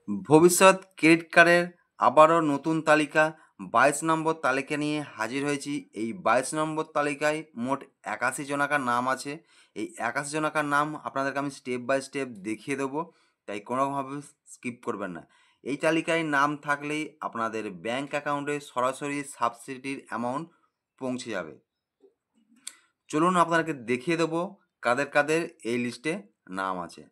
ভবিষ্যৎ ক্রেডিট কার্ডের আবারও নতুন তালিকা 22 নম্বর তালিকা নিয়ে হাজির হয়েছি। এই 22 নম্বর তালিকায় মোট 81 জনাকার নাম আছে। এই 81 জনাকার নাম আপনাদেরকে আমি স্টেপ বাই স্টেপ দেখিয়ে দেবো, তাই কোনোভাবে স্কিপ করবেন না। এই তালিকায় নাম থাকলেই আপনাদের ব্যাংক অ্যাকাউন্টে সরাসরি সাবসিডির অ্যামাউন্ট পৌঁছে যাবে। চলুন আপনাদেরকে দেখিয়ে দেবো কাদের কাদের এই লিস্টে নাম আছে।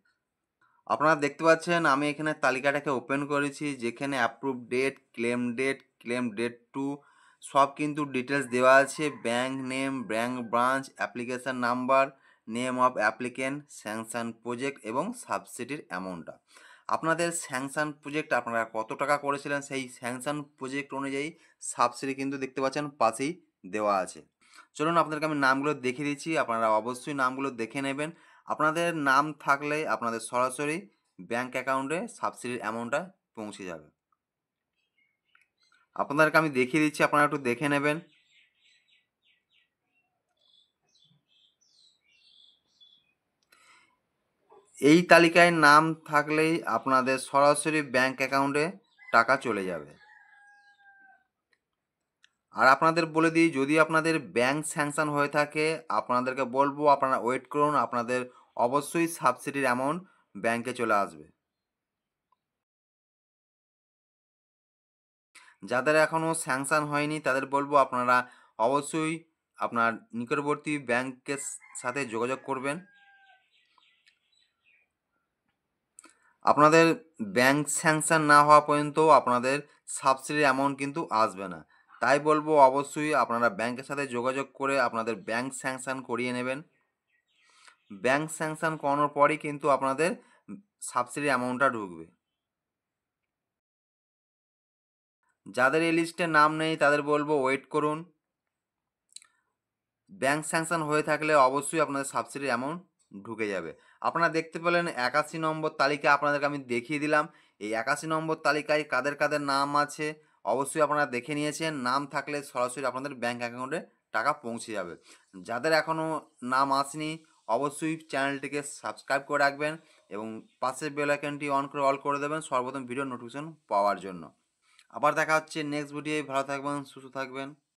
আপনারা দেখতে পাচ্ছেন আমি এখানে তালিকাটাকে ওপেন করেছি, যেখানে approve date, claim date to সব কিন্তু ডিটেলস দেওয়া আছে। Bank name, bank branch, application number, name of applicant, sanction project এবং সাবসিডির অ্যামাউন্টটা। আপনাদের স্যাংশন প্রজেক্ট আপনারা কত টাকা করেছিলেন সেই স্যাংশন প্রজেক্ট অনুযায়ী সাবসিডি কিন্তু দেখতে পাচ্ছেন পাশেই দেওয়া আছে। চলুন আপনাদেরকে আমি নামগুলো দেখিয়ে দিচ্ছি, আপনারা অবশ্যই নামগুলো দেখে নেবেন। আপনাদের নাম থাকলে আপনাদের সরাসরি ব্যাংক অ্যাকাউন্টে সাবসিডির অ্যামাউন্টটা পৌঁছে যাবে। আপনাদেরকে আমি দেখিয়ে দিচ্ছি, আপনারা একটু দেখে নেবেন। এই তালিকায় নাম থাকলেই আপনাদের সরাসরি ব্যাংক অ্যাকাউন্টে টাকা চলে যাবে। আর আপনাদের বলে দিই, যদি আপনাদের ব্যাংক স্যাংশন হয়ে থাকে আপনাদেরকে বলবো আপনারা ওয়েট করুন, আপনাদের অবশ্যই সাবসিডির অ্যামাউন্ট ব্যাংকে চলে আসবে। যাদের এখনও স্যাংশন হয়নি তাদের বলবো আপনারা অবশ্যই আপনার নিকটবর্তী ব্যাংকের সাথে যোগাযোগ করবেন। আপনাদের ব্যাংক স্যাংশন না হওয়া পর্যন্ত আপনাদের সাবসিডির অ্যামাউন্ট কিন্তু আসবে না। তাই বলবো অবশ্যই আপনারা ব্যাংকের সাথে যোগাযোগ করে আপনাদের ব্যাংক স্যাংশন করিয়ে নেবেন। ব্যাংক স্যাংশন করানোর পরই কিন্তু আপনাদের সাবসিডির অ্যামাউন্টটা ঢুকবে। যাদের এই লিস্টে নাম নেই তাদের বলবো ওয়েট করুন। ব্যাংক স্যাংশন হয়ে থাকলে অবশ্যই আপনাদের সাবসিডির অ্যামাউন্ট ঢুকে যাবে। আপনারা দেখতে পেলেন 81 নম্বর তালিকা আপনাদেরকে আমি দেখিয়ে দিলাম। এই 81 নম্বর তালিকায় কাদের কাদের নাম আছে অবশ্যই আপনারা দেখে নিয়েছেন। নাম থাকলে সরাসরি আপনাদের ব্যাংক অ্যাকাউন্টে টাকা পৌঁছে যাবে। যাদের এখনও নাম আসেনি অবশ্যই চ্যানেলটিকে সাবস্ক্রাইব করে রাখবেন এবং পাশের বেল আইকনটি অন করে অল করে দেবেন সর্বপ্রথম ভিডিও নোটিফিকেশন পাওয়ার জন্য। আবার দেখা হচ্ছে নেক্সট ভিডিওয়। ভালো থাকবেন, সুস্থ থাকবেন।